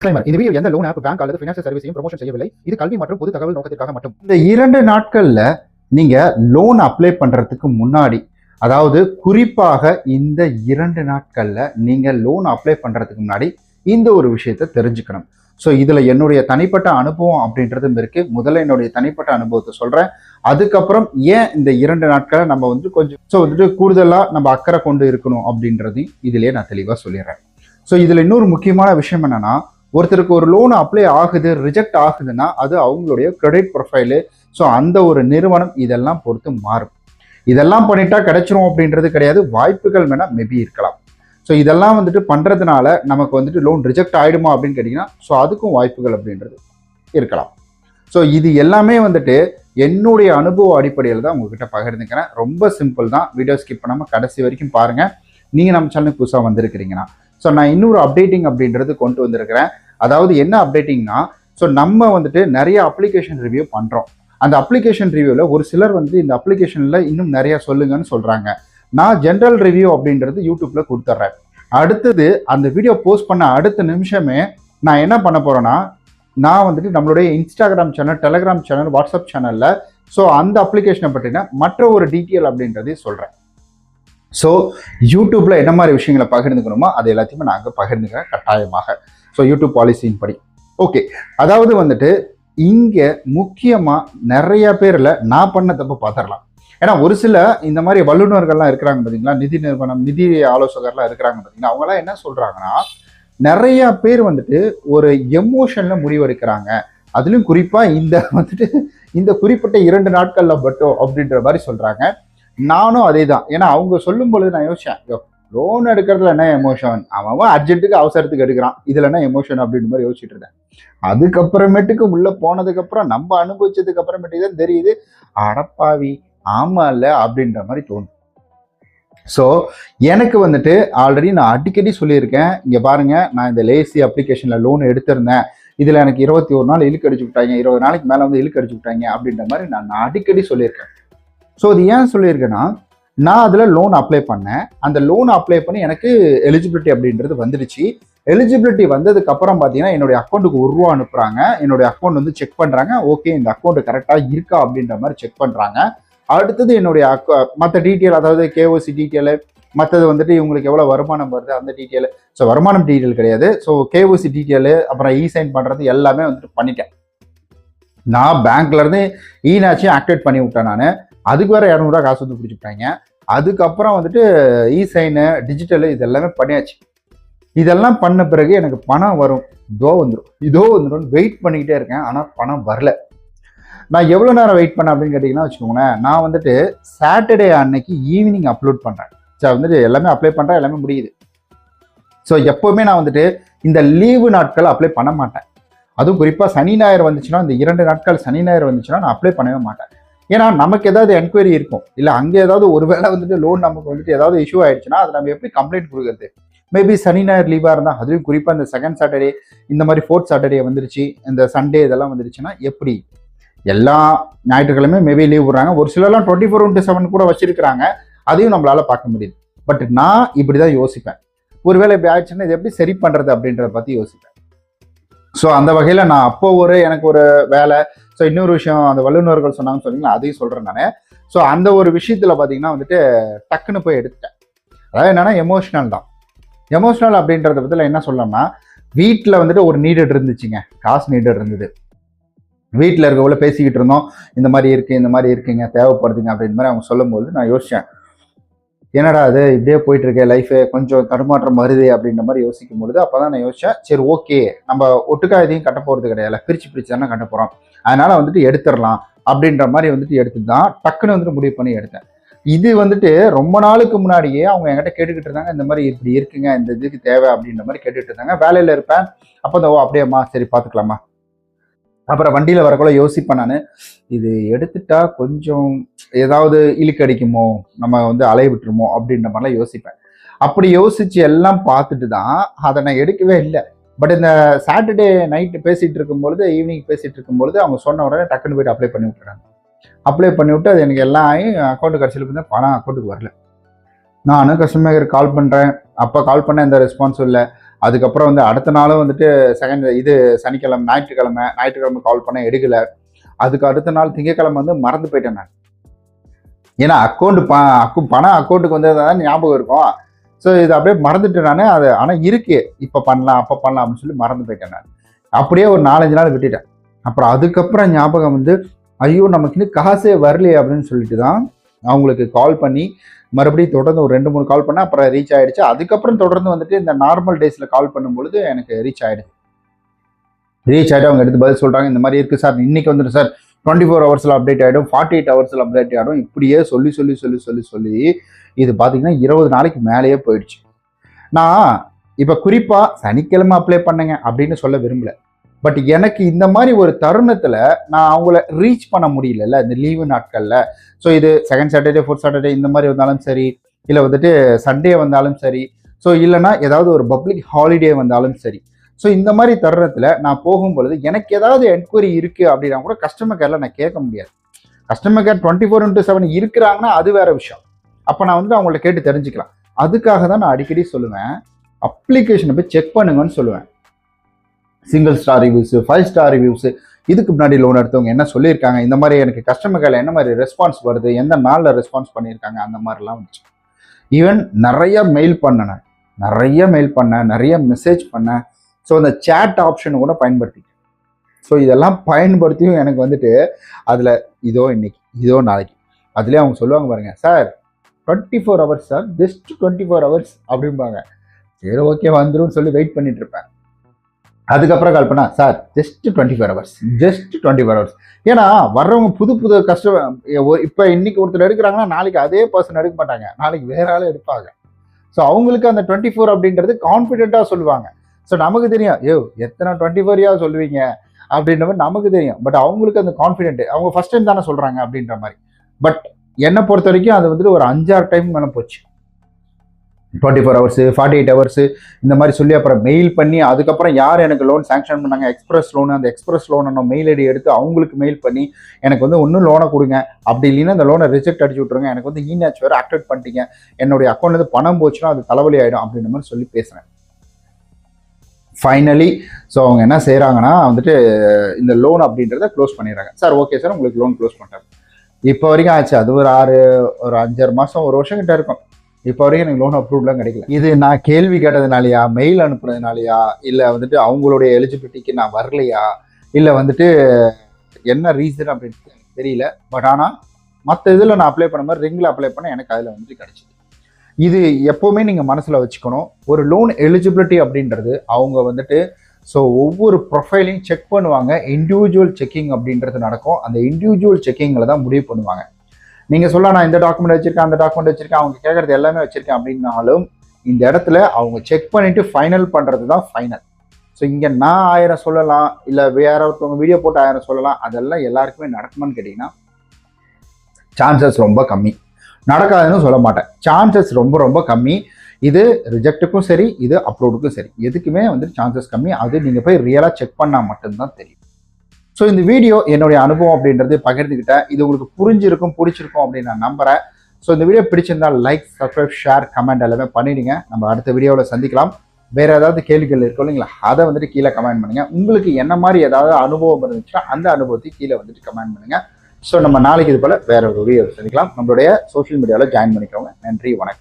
இந்த வீடியோ எந்த loan app, bank அல்லது ஃபினான்ஷியல் சர்வீஸையும் ப்ரமோஷன் செய்யவில்லை. இது கல்வி மற்றும் பொது தகவல் நோக்கத்திற்காக மட்டும். இந்த 2 நாட்கள்ல நீங்க லோன் அப்ளை பண்றதுக்கு முன்னாடி, அதாவது குறிப்பாக இந்த 2 நாட்கள்ல நீங்க லோன் அப்ளை பண்றதுக்கு முன்னாடி இந்த ஒரு விஷயத்தை தெரிஞ்சுக்கணும். ஸோ இதுல என்னுடைய தனிப்பட்ட அனுபவம் அப்படின்றதும் இருக்கு. முதல்ல என்னுடைய தனிப்பட்ட அனுபவத்தை சொல்றேன். அதுக்கப்புறம் ஏன் இந்த 2 நாட்களை நம்ம கொஞ்சம் கூடுதலா நம்ம அக்கறை கொண்டு இருக்கணும் அப்படின்றதையும் இதுலயே நான் தெளிவா சொல்லிடுறேன். ஸோ இதுல இன்னொரு முக்கியமான விஷயம் என்னன்னா, ஒருத்தருக்கு ஒரு லோன் அப்ளை ஆகுது, ரிஜெக்ட் ஆகுதுன்னா அது அவங்களுடைய கிரெடிட் ப்ரொஃபைலு, ஸோ அந்த ஒரு நிறுவனம் இதெல்லாம் பொறுத்து மாறும். இதெல்லாம் பண்ணிட்டா கிடைச்சிரும் அப்படின்றது கிடையாது. வாய்ப்புகள் வேணா மேபி இருக்கலாம். ஸோ இதெல்லாம் பண்றதுனால நமக்கு லோன் ரிஜெக்ட் ஆயிடுமா அப்படின்னு கேட்டீங்கன்னா, ஸோ அதுக்கும் வாய்ப்புகள் அப்படின்றது இருக்கலாம். ஸோ இது எல்லாமே என்னுடைய அனுபவ அடிப்படையில் தான் உங்ககிட்ட பகிர்ந்துக்கிறேன். ரொம்ப சிம்பிள் தான். வீடியோ ஸ்கிப் பண்ணாமல் கடைசி வரைக்கும் பாருங்க. நீங்க நம்ம சேனலுக்கு புதுசாக வந்திருக்கிறீங்கன்னா, ஸோ நான் இன்னொரு அப்டேட்டிங் அப்படின்றது கொண்டு வந்திருக்கிறேன். அதாவது என்ன அப்டேட்டிங்னா, ஸோ நம்ம நிறைய அப்ளிகேஷன் ரிவ்யூ பண்ணுறோம். அந்த அப்ளிகேஷன் ரிவ்யூவில் ஒரு சிலர் இந்த அப்ளிகேஷனில் இன்னும் நிறைய சொல்லுங்கன்னு சொல்கிறாங்க. நான் ஜென்ரல் ரிவ்யூ அப்படின்றது யூடியூப்ல கொடுத்துட்றேன். அடுத்தது அந்த வீடியோ போஸ்ட் பண்ண அடுத்த நிமிஷமே நான் என்ன பண்ண போகிறேன்னா, நான் நம்மளுடைய Instagram channel, Telegram channel, WhatsApp சேனலில் ஸோ அந்த அப்ளிகேஷனை பற்றின மற்ற ஒரு டீட்டெயில் அப்படின்றதையும் சொல்கிறேன். ஸோ யூடியூப்ல என்ன மாதிரி விஷயங்களை பகிர்ந்துக்கணுமோ அது எல்லாத்தையுமே நாங்கள் பகிர்ந்துக்கிறேன் கட்டாயமாக. ஸோ யூடியூப் பாலிசியின் படி ஓகே. அதாவது இங்கே முக்கியமாக நிறைய பேரில் நான் பண்ண தப்பு பார்த்துடலாம். ஏன்னா ஒரு சில இந்த மாதிரி வல்லுநர்கள்லாம் இருக்கிறாங்க பார்த்தீங்களா, நிதி நிறுவனம், நிதி ஆலோசகர்லாம் இருக்கிறாங்க பார்த்தீங்கன்னா, அவங்களாம் என்ன சொல்கிறாங்கன்னா, நிறைய பேர் ஒரு எமோஷனில் முடிவெடுக்கிறாங்க. அதுலேயும் குறிப்பாக இந்த குறிப்பிட்ட 2 நாட்களில் மட்டும் அப்படின்ற மாதிரி சொல்கிறாங்க. நானும் அதே தான். ஏன்னா அவங்க சொல்லும் பொழுது நான் யோசிச்சேன், லோன் எடுக்கிறதுல என்ன எமோஷன், அவன் அர்ஜென்ட்டுக்கு அவசரத்துக்கு எடுக்கிறான், இதுல என்ன எமோஷன் அப்படின்ற மாதிரி யோசிச்சுட்டு இருந்தேன். அதுக்கப்புறமேட்டுக்கு உள்ள போனதுக்கு அப்புறம் நம்ம அனுபவிச்சதுக்கு அப்புறமேட்டுக்கு தான் தெரியுது, அடப்பாவி ஆமா இல்ல அப்படின்ற மாதிரி தோணும். ஸோ எனக்கு ஆல்ரெடி நான் அடிக்கடி சொல்லியிருக்கேன், இங்க பாருங்க, நான் இந்த லேசி அப்ளிகேஷன்ல லோன் எடுத்திருந்தேன், இதுல எனக்கு 21 நாள் இழுக்கு அடிச்சு விட்டாங்க, 20 நாளைக்கு மேல இழுக்கு அடிச்சு விட்டாங்க அப்படின்ற மாதிரி நான் அடிக்கடி சொல்லியிருக்கேன். ஸோ அது ஏன் சொல்லியிருக்கேன்னா, நான் அதில் லோன் அப்ளை பண்ணேன். அந்த லோன் அப்ளை பண்ணி எனக்கு எலிஜிபிலிட்டி அப்படின்றது வந்துடுச்சு. எலிஜிபிலிட்டி வந்ததுக்கு அப்புறம் பார்த்தீங்கன்னா, என்னுடைய அக்கௌண்ட்டுக்கு ₹1 அனுப்புகிறாங்க. என்னுடைய அக்கௌண்ட் செக் பண்ணுறாங்க. ஓகே, இந்த அக்கௌண்ட் கரெக்டாக இருக்கா அப்படின்ற மாதிரி செக் பண்ணுறாங்க. அடுத்தது என்னுடைய மற்ற டீட்டெயில், அதாவது கேஓசி டீட்டெயிலு, மற்றது இவங்களுக்கு எவ்வளோ வருமானம் வருது அந்த டீட்டெயில். ஸோ வருமானம் டீட்டெயில் கிடையாது. ஸோ கேஓசி டீட்டெயிலு, அப்புறம் இ-சைன் பண்ணுறது எல்லாமே பண்ணிட்டேன். நான் பேங்க்லேருந்து ஈனாச்சும் ஆக்டிவேட் பண்ணி விட்டேன். நான் அதுக்கு வேற ₹200 காசு பிடிச்சிட்டாங்க. அதுக்கப்புறம் இ-சைனு, டிஜிட்டலு இது எல்லாமே பண்ணியாச்சு. இதெல்லாம் பண்ண பிறகு எனக்கு பணம் வரும், இதோ வந்துடும் வெயிட் பண்ணிக்கிட்டே இருக்கேன். ஆனால் பணம் வரல. நான் எவ்வளோ நேரம் வெயிட் பண்ணேன் அப்படின்னு கேட்டிங்கன்னா வச்சுக்கோங்களேன், நான் சாட்டர்டே அன்னைக்கு ஈவினிங் அப்லோட் பண்ணுறேன். சரி, எல்லாமே அப்ளை பண்ணுறேன், எல்லாமே முடியுது. ஸோ எப்போவுமே நான் இந்த லீவு நாட்கள் அப்ளை பண்ண மாட்டேன். அதுவும் குறிப்பாக சனி ஞாயிறு வந்துச்சுன்னா, இந்த 2 நாட்கள் சனி ஞாயிறு வந்துச்சுன்னா நான் அப்ளை பண்ணவே மாட்டேன். ஏன்னா நமக்கு ஏதாவது என்கொயரி இருக்கும், இல்லை அங்கே ஏதாவது ஒருவேளை லோன் நமக்கு ஏதாவது இஷ்யூ ஆயிடுச்சுன்னா அதை நம்ம எப்படி கம்ப்ளைண்ட் கொடுக்குறது. மேபி சனி ஞாயிறு லீவாக இருந்தால், அதுவும் குறிப்பாக இந்த 2nd சாட்டர்டே, இந்த மாதிரி 4th சாட்டர்டே வந்துருச்சு, இந்த சண்டே இதெல்லாம் வந்துருச்சுன்னா எப்படி? எல்லா ஞாயிற்றுக்கிழமை மேபி லீவ் விடுறாங்க. ஒரு சிலர்லாம் 24/7 கூட வச்சிருக்கிறாங்க. அதையும் நம்மளால பார்க்க முடியுது. பட் நான் இப்படி தான் யோசிப்பேன். ஒருவேளை இப்படி ஆயிடுச்சுன்னா இதை எப்படி சரி பண்ணுறது அப்படின்றத பற்றி யோசிப்பேன். ஸோ அந்த வகையில் நான் அப்போ எனக்கு ஒரு வேலை. ஸோ இன்னொரு விஷயம், அந்த வல்லுநர்கள் சொன்னாங்கன்னு சொன்னீங்களா, அதையும் சொல்கிறேன் நான். ஸோ அந்த ஒரு விஷயத்தில் பார்த்தீங்கன்னா டக்குன்னு போய் எடுத்துட்டேன். அதாவது என்னன்னா எமோஷனல் தான். எமோஷனல் அப்படின்றத பற்றியில் என்ன சொல்லணும்னா, வீட்டில் ஒரு நீடட் இருந்துச்சுங்க, காசு நீடட் இருந்தது. வீட்டில் இருக்கவங்கள பேசிக்கிட்டு இருந்தோம், இந்த மாதிரி இருக்குங்க, தேவைப்படுதுங்க அப்படின்ற மாதிரி அவங்க சொல்லும்போது நான் யோசித்தேன், என்னடா அது இப்படியே போயிட்டு இருக்கேன், லைஃபு கொஞ்சம் தடுமாற்றம் வருது அப்படின்ற மாதிரி யோசிக்கும் பொழுது அப்போ தான் நான் யோசித்தேன், சரி ஓகே, நம்ம ஒட்டுக்கா எதையும் கட்ட போகிறது கிடையாது, பிரித்து தானே கட்ட போகிறோம், அதனால எடுத்துடலாம் அப்படின்ற மாதிரி எடுத்து தான் டக்குன்னு முடிவு பண்ணி எடுத்தேன். இது ரொம்ப நாளுக்கு முன்னாடியே அவங்க என்கிட்ட கேட்டுக்கிட்டு இருந்தாங்க, இந்த மாதிரி இப்படி இருக்குங்க, இந்த இதுக்கு தேவை அப்படின்ற மாதிரி கேட்டுட்டு இருந்தாங்க. வேலையில் இருப்பேன். அப்போ ஓ அப்படியேம்மா, சரி பார்த்துக்கலாமா. அப்புறம் வண்டியில் வரக்குள்ள யோசிப்பேன் நான், இது எடுத்துட்டா கொஞ்சம் ஏதாவது இழுக்கு அடிக்குமோ, நம்ம அலைய விட்டுருமோ அப்படின்ற மாதிரிலாம் யோசிப்பேன். அப்படி யோசிச்சு எல்லாம் பார்த்துட்டு தான் அதை நான் எடுக்கவே இல்லை. பட் இந்த சாட்டர்டே நைட்டு பேசிட்டு இருக்கும்பொழுது, ஈவினிங் பேசிட்டு இருக்கும்பொழுது அவங்க சொன்ன உடனே டக்குன்னு போய்ட்டு அப்ளை பண்ணி விட்டுறாங்க. அப்ளை பண்ணி விட்டு அது எனக்கு எல்லாம் ஆகி அக்கௌண்ட்டு கடைசியில் வந்து பணம் அக்கௌண்ட்டுக்கு வரல. நானும் கஸ்டமர் கால் பண்ணுறேன். அப்போ கால் பண்ண எந்த ரெஸ்பான்ஸும் இல்லை. அதுக்கப்புறம் வந்து அடுத்த நாளும் வந்துட்டு இது சனிக்கிழமை ஞாயிற்றுக்கிழமை கால் பண்ண எடுக்கல. அதுக்கு அடுத்த நாள் திங்கக்கிழமை வந்து மறந்து போயிட்டேன் நான். ஏன்னா பணம் அக்கௌண்ட்டுக்கு வந்ததுதான் ஞாபகம் இருக்கும். ஸோ இது அப்படியே மறந்துட்டேன் நான். அது ஆனால் இருக்கு, இப்போ பண்ணலாம் அப்போ பண்ணலாம் அப்படின்னு சொல்லி மறந்து போயிட்டேன் நான். அப்படியே ஒரு 4-5 நாள் விட்டுட்டேன். அப்புறம் அதுக்கப்புறம் ஞாபகம் வந்து ஐயோ நமக்கு இன்னும் காசே வரலையே அப்படின்னு சொல்லிட்டு தான் அவங்களுக்கு கால் பண்ணி மறுபடியும் தொடர்ந்து ஒரு 2-3 கால் பண்ணேன். அப்புறம் ரீச் ஆயிடுச்சு. அதுக்கப்புறம் தொடர்ந்து வந்துட்டு இந்த நார்மல் டேஸில் கால் பண்ணும்பொழுது எனக்கு ரீச் ஆயிடுச்சு. அவங்க எடுத்து பதில் சொல்கிறாங்க, இந்த மாதிரி இருக்குது சார், இன்னைக்கு வந்துடும் சார், 24 ஹவர்ஸில் அப்டேட் ஆகிடும், 48 ஹவர்ஸில் அப்டேட் ஆகிடும். இப்படியே சொல்லி இது பார்த்தீங்கன்னா 20 நாளைக்கு மேலேயே போயிடுச்சு. நான் இப்போ குறிப்பாக சனிக்கிழமை அப்ளை பண்ணுங்க அப்படின்னு சொல்ல விரும்பல. பட் எனக்கு இந்த மாதிரி ஒரு தருணத்தில் நான் அவங்கள ரீச் பண்ண முடியல இந்த லீவு நாட்களில். ஸோ இது செகண்ட் சாட்டர்டே, ஃபோர்த் சாட்டர்டே இந்த மாதிரி வந்தாலும் சரி, இல்லை வந்துட்டு சண்டே வந்தாலும் சரி, ஸோ இல்லைன்னா ஏதாவது ஒரு பப்ளிக் ஹாலிடே வந்தாலும் சரி. ஸோ இந்த மாதிரி தருணத்தில் நான் போகும்பொழுது எனக்கு ஏதாவது என்கொயரி இருக்குது அப்படின்னா கூட கஸ்டமர் கேரில் நான் கேட்க முடியாது. கஸ்டமர் கேர் 24/7 இருக்கிறாங்கன்னா அது வேற விஷயம். அப்போ நான் வந்துட்டு அவங்கள்ட்ட கேட்டு தெரிஞ்சுக்கலாம். அதுக்காக தான் நான் அடிக்கடி சொல்லுவேன், அப்ளிகேஷனை போய் செக் பண்ணுங்கன்னு சொல்லுவேன். Single star reviews, 5 star reviews, இதுக்கு முன்னாடி லோன் எடுத்தவங்க என்ன சொல்லியிருக்காங்க, இந்த மாதிரி எனக்கு கஸ்டமர் கேர்ல என்ன மாதிரி ரெஸ்பான்ஸ் வருது, எந்த நாளில் ரெஸ்பான்ஸ் பண்ணியிருக்காங்க, அந்த மாதிரிலாம் வந்துச்சு. ஈவன் நிறைய மெயில் பண்ணேன், நிறைய மெசேஜ் பண்ணேன். ஸோ அந்த சேட் ஆப்ஷனை கூட பயன்படுத்திட்டேன். ஸோ இதெல்லாம் பயன்படுத்தியும் எனக்கு வந்துட்டு அதில் இதோ இன்னைக்கு இதோ நாளைக்கு அதுலேயே அவங்க சொல்லுவாங்க பாருங்க, sir 24 hours sir, just 24 hours அப்படிம்பாங்க. சரி ஓகே வந்துடும் சொல்லி வெயிட் பண்ணிட்டு இருப்பேன். அதுக்கப்புறம் கால் பண்ணா, சார் ஜஸ்ட் 24 ஹவர்ஸ். ஏன்னா வர்றவங்க புது கஸ்டமர் இப்போ இன்னைக்கு ஒருத்தர் எடுக்கிறாங்கன்னா நாளைக்கு அதே பர்சன் எடுக்க மாட்டாங்க, நாளைக்கு வேற ஆள் எடுப்பாங்க. ஸோ அவங்களுக்கு அந்த 24 அப்படின்றது கான்ஃபிடென்ட்டாக சொல்லுவாங்க. ஸோ நமக்கு தெரியும், எத்தனை 24 சொல்லுவீங்க அப்படின்ற மாதிரி நமக்கு தெரியும். பட் அவங்களுக்கு அந்த கான்ஃபிடென்ட், அவங்க ஃபர்ஸ்ட் டைம் தானே சொல்றாங்க அப்படின்ற மாதிரி. பட் என்னை பொறுத்த வரைக்கும் அது வந்துட்டு ஒரு 5-6 டைம் மேலே போச்சு. 24 ஹவர்ஸ், 48 ஹவர்ஸ் இந்த மாதிரி சொல்லி அப்புறம் மெயில் பண்ணி, அதுக்கப்புறம் யார் எனக்கு லோன் சாங்ஷன் பண்ணாங்க, எக்ஸ்பிரஸ் லோனு, அந்த எக்ஸ்பிரஸ் லோனை மெயில் ஐடி எடுத்து அவங்களுக்கு மெயில் பண்ணி எனக்கு வந்து ஒன்றும் லோனை கொடுங்க, அப்படி இல்லைன்னா அந்த லோனை ரிஜெக்ட் அடிச்சு விட்ருங்க, எனக்கு வந்து இ-நேச் வேறு ஆக்டிவேட் பண்ணிட்டீங்க, என்னுடைய அக்கௌண்ட்லேருந்து பணம் போச்சுன்னா அது தலைவலி ஆகிடும் அப்படின்ற மாதிரி சொல்லி பேசுகிறேன். ஃபைனலி ஸோ அவங்க என்ன செய்கிறாங்கன்னா வந்துட்டு இந்த லோன் அப்படின்றத க்ளோஸ் பண்ணிடுறாங்க. சார் ஓகே சார் உங்களுக்கு லோன் க்ளோஸ் பண்ணுறாங்க. இப்போ வரைக்கும் ஆச்சு, அது ஒரு 5-6 மாதம், 1 வருஷம் கிட்ட இருக்கும். இப்போ வரைக்கும் எனக்கு லோன் அப்ரூவ்லாம் கிடைக்கல. இது நான் கேள்வி கேட்டதுனாலயா, மெயில் அனுப்புனதுனாலயா, இல்லை வந்துட்டு அவங்களுடைய எலிஜிபிலிட்டிக்கு நான் வரலையா, இல்லை வந்துட்டு என்ன ரீசன் அப்படின்ட்டு எனக்கு தெரியல. பட் ஆனால் மற்ற இதில் நான் அப்ளை பண்ண மாதிரி ரிங்கில் அப்ளை பண்ண எனக்கு அதில் வந்துட்டு கிடச்சிது. இது எப்போவுமே நீங்கள் மனசில் வச்சுக்கணும். ஒரு லோன் எலிஜிபிலிட்டி அப்படின்றது அவங்க வந்துட்டு ஸோ ஒவ்வொரு ப்ரொஃபைலையும் செக் பண்ணுவாங்க. இண்டிவிஜுவல் செக்கிங் அப்படின்றது நடக்கும். அந்த இண்டிவிஜுவல் செக்கிங்கில் தான் முடிவு பண்ணுவாங்க. நீங்கள் சொல்லலாம் நான் இந்த டாக்குமெண்ட் வச்சுருக்கேன், அந்த டாக்குமெண்ட் வச்சுருக்கேன், அவங்க கேட்குறது எல்லாமே வச்சுருக்கேன் அப்படின்னாலும் இந்த இடத்துல அவங்க செக் பண்ணிவிட்டு ஃபைனல் பண்ணுறது தான் ஃபைனல். ஸோ இங்கே நான் 1000 சொல்லலாம், இல்லை வேற ஒருத்தவங்க வீடியோ போட்டு 1000 சொல்லலாம், அதெல்லாம் எல்லாருக்குமே நடக்குமான்னு கேட்டிங்கன்னா சான்சஸ் ரொம்ப கம்மி. நடக்காதுன்னு சொல்ல மாட்டேன், சான்சஸ் ரொம்ப கம்மி. இது ரிஜெக்ட்டுக்கும் சரி, இது அப்லோடுக்கும் சரி, எதுக்குமே வந்து சான்சஸ் கம்மி. அது நீங்கள் போய் ரியலாக செக் பண்ணால் மட்டும்தான் தெரியும். ஸோ இந்த வீடியோ என்னுடைய அனுபவம் அப்படின்றது பகிர்ந்துக்கிட்டேன். இது உங்களுக்கு பிடிச்சிருக்கும் அப்படின்னு நான் நம்புகிறேன். ஸோ இந்த வீடியோ பிடிச்சிருந்தால் லைக், சப்ஸ்கிரைப், ஷேர், கமெண்ட் எல்லாமே பண்ணிடுங்க. நம்ம அடுத்த வீடியோவில் சந்திக்கலாம். வேறு ஏதாவது கேள்விகள் இருக்கும் இல்லைங்களா, அதை வந்துட்டு கீழே கமெண்ட் பண்ணுங்கள். உங்களுக்கு என்ன மாதிரி ஏதாவது அனுபவம் இருந்துச்சுன்னா அந்த அனுபவத்தை கீழே வந்துட்டு கமெண்ட் பண்ணுங்கள். ஸோ நம்ம நாளைக்கு இது போல் வேற ஒரு வீடியோ சந்திக்கலாம். நம்மளுடைய சோஷியல் மீடியாவில் ஜாயின் பண்ணிக்கோங்க. நன்றி, வணக்கம்.